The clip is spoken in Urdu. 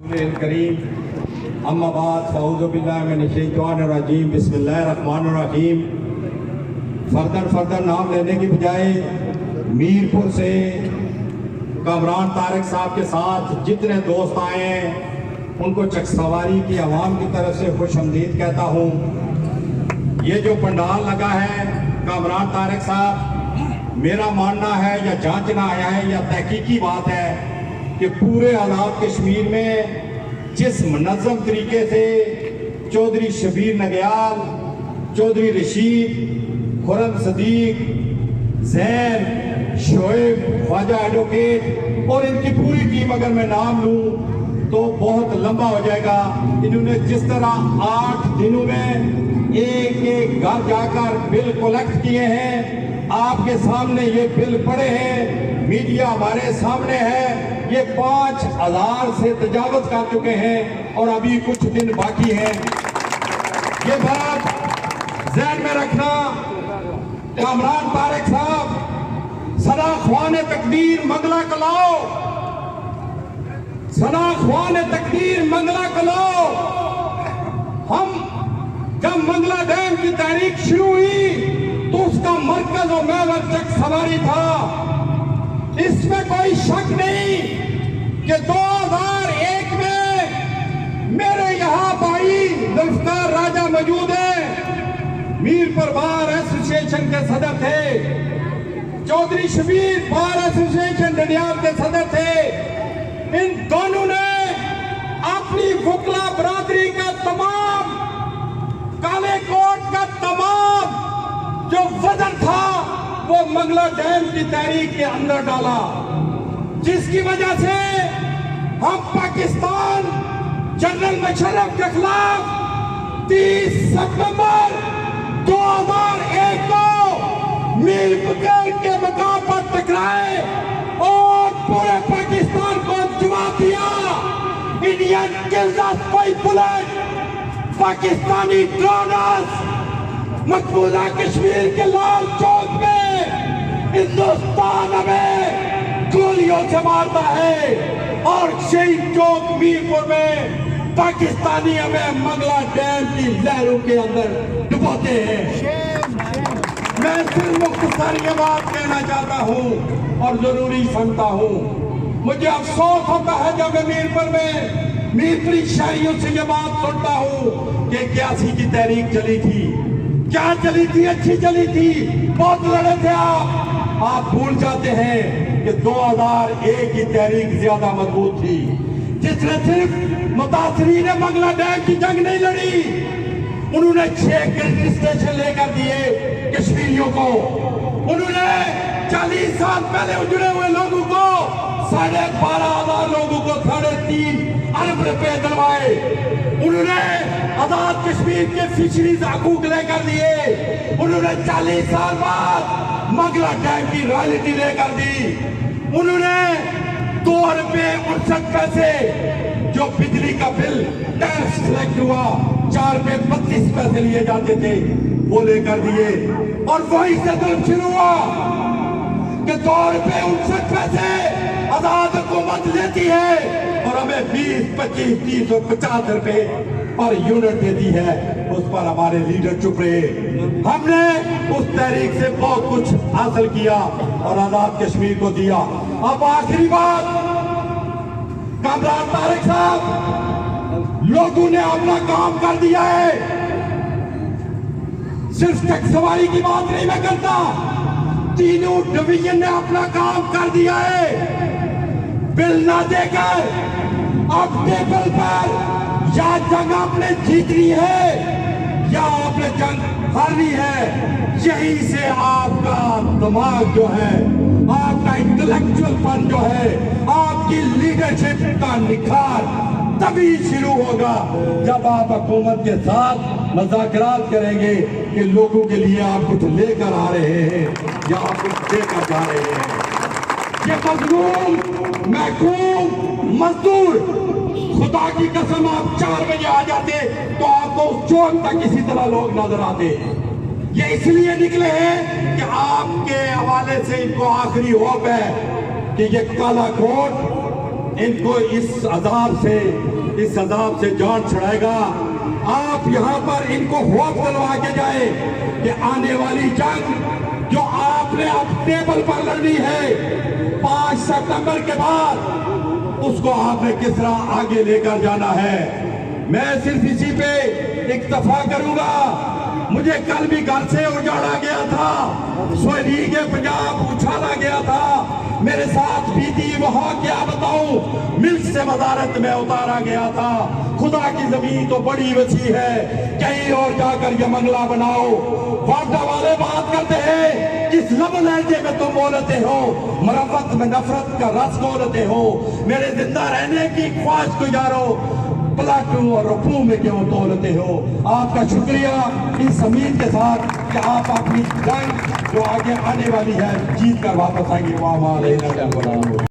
کریم اما بعد فاعوذ باللہ من الشیطان الرجیم بسم اللہ الرحمن الرحیم. فردر نام لینے کی بجائے میرپور سے کامران طارق صاحب کے ساتھ جتنے دوست آئے ہیں ان کو چک سواری کی عوام کی طرف سے خوش آمدید کہتا ہوں. یہ جو پنڈال لگا ہے کامران طارق صاحب، میرا ماننا ہے یا جانچنا آیا ہے یا تحقیقی بات ہے کہ پورے آزاد کشمیر میں جس منظم طریقے سے چودھری شبیر نگیال، چودھری رشید، خرم صدیق، زین، شعیب، خواجہ ایڈوکیٹ اور ان کی پوری ٹیم اگر میں نام لوں تو بہت لمبا ہو جائے گا. انہوں نے جس طرح 8 دنوں میں ایک گھر جا کر بل کلیکٹ کیے ہیں، آپ کے سامنے یہ بل پڑے ہیں، میڈیا ہمارے سامنے ہے، یہ 5000 سے تجاوز کر چکے ہیں اور ابھی کچھ دن باقی ہیں. یہ بات ذہن میں رکھنا. کامران طارق صاحب، سنا خوان تقدیر منگلہ کلاؤ، سنا خوان تقدیر منگلہ کلاؤ. ہم جب منگلہ ڈیم کی تحریک شروع ہوئی تو اس کا مرکز و محور چک سواری تھا. اس میں کوئی شک نہیں کہ 2001 میں میرے یہاں بھائی ذوالفقار راجہ موجود ہیں، میرپور بار ایسوسی ایشن کے صدر تھے، چودھری شبیر بار ایسوسی ایشن ڈڈیال کے صدر تھے. ان دونوں نے اپنی وکلا برادری کا تمام، کالے کوٹ کا تمام جو وزن تھا وہ منگلہ ڈیم کی تحریک کے اندر ڈالا، جس کی وجہ سے ہم پاکستان جنرل مشرف کے خلاف 30 ستمبر 2001 کو میرپور کے مقام پر ٹکرائے اور پورے پاکستان کو جواب دیا. انڈین کلز کوئی بلٹ، پاکستانی ڈرونرز مقبوضہ کشمیر کے لال چوک میں ہندوستان ہمیں گولیوں سے مارتا ہے اور شہید چوک میرپور میں پاکستانی ہمیں منگلہ ڈیم کی لہروں کے اندر ڈبوتے ہیں. میں صرف مختصر یہ بات کہنا چاہتا ہوں اور ضروری سمجھتا ہوں. مجھے افسوس ہوتا ہے جب میں میرپور میں میرپوری شہریوں سے یہ بات سنتا ہوں کہ 81 کی تحریک چلی تھی. کیا چلی تھی؟ اچھی چلی تھی، بہت لڑے تھے آپ بھول جاتے ہیں کہ 2001 کی تحریک زیادہ مضبوط تھی، جس نے صرف متاثرین منگلہ ڈیم کی جنگ نہیں لڑی. انہوں نے 6 گریڈ اسٹیشن لے کر دیے کشمیریوں کو. انہوں نے 40 سال پہلے اجڑے ہوئے لوگوں کو 12,500 لوگوں کو 3.5 ارب روپے دلوائے. انہوں نے آزاد کشمیر کے فشریز حقوق لے کر دیے. انہوں نے 40 سال بعد منگلہ ڈیم کی رائلٹی لے کر دی. انہوں نے 2 روپے 69 پیسے جو بجلی کا بل ٹیکس سلیکٹ ہوا 4 روپے 32 پیسے لیے جاتے تھے وہ لے کر دیے. اور وہی سے ظلم شروع ہوا کہ 2 روپے 69 پیسے آزاد حکومت لیتی ہے اور ہمیں 20, 25, 30 اور 50 روپے پر یونٹ دیتی ہے. اس پر ہمارے لیڈر چپ رہے. ہم نے اس تحریک سے بہت کچھ حاصل کیا اور آزاد کشمیر کو دیا. اب آخری بات، کامران طارق صاحب، لوگوں نے اپنا کام کر دیا ہے. صرف ٹیک سواری کی بات نہیں میں کرتا، تینوں ڈویژن نے اپنا کام کر دیا ہے. بل نہ دے کر اب ٹیبل پر یا جنگ آپ نے جیتنی ہے یا آپ نے جنگ ہارنی ہے. یہی سے آپ کا دماغ جو ہے، آپ کا انٹلیکچوئل فن جو ہے، آپ کی لیڈرشپ کا نکھار تبھی شروع ہوگا جب آپ حکومت کے ساتھ مذاکرات کریں گے کہ لوگوں کے لیے آپ کچھ لے کر آ رہے ہیں یا آپ کچھ دے کر جا رہے ہیں. یہ مظلوم، محکوم، مزدور، خدا کی قسم آپ 4 بجے آ جاتے تو آپ کو اس چوک تک اسی طرح لوگ نظر آتے. یہ اس لیے نکلے ہیں کہ آپ کے حوالے سے ان کو آخری ہوپ ہے کہ یہ کالا کوٹ ان کو اس عذاب سے اس عذاب سے جان چھڑائے گا۔ آپ یہاں پر ان کو خوف دلوا کے جائے کہ آنے والی جنگ جو آپ نے اب ٹیبل پر لڑنی ہے 5 ستمبر کے بعد، اس کو آپ نے کس طرح آگے لے کر جانا ہے۔ میں صرف اسی پہ اکتفا کروں گا۔ مجھے کل بھی گھر سے اجاڑا گیا تھا، سولیگ پنجاب اچھالا گیا تھا، میرے ساتھ بیتی وہاں کیا بتاؤں، ملک سے وزارت میں اتارا گیا تھا۔ خدا کی زمین تو بڑی وسیع ہے، کہیں اور جا کر یہ منگلہ بناؤ۔ واٹا والے بات کرتے ہیں، کس لب لہجے میں تم بولتے ہو، مروت میں نفرت کا رس گولتے ہو، میرے زندہ رہنے کی خواہش کو یارو پلاٹوں اور رفو میں کیوں تولتے ہو۔ آپ کا شکریہ اس زمین کے ساتھ کہ آپ اپنی جنگ جو آگے آنے والی ہے جیت کر واپس آئیں گے۔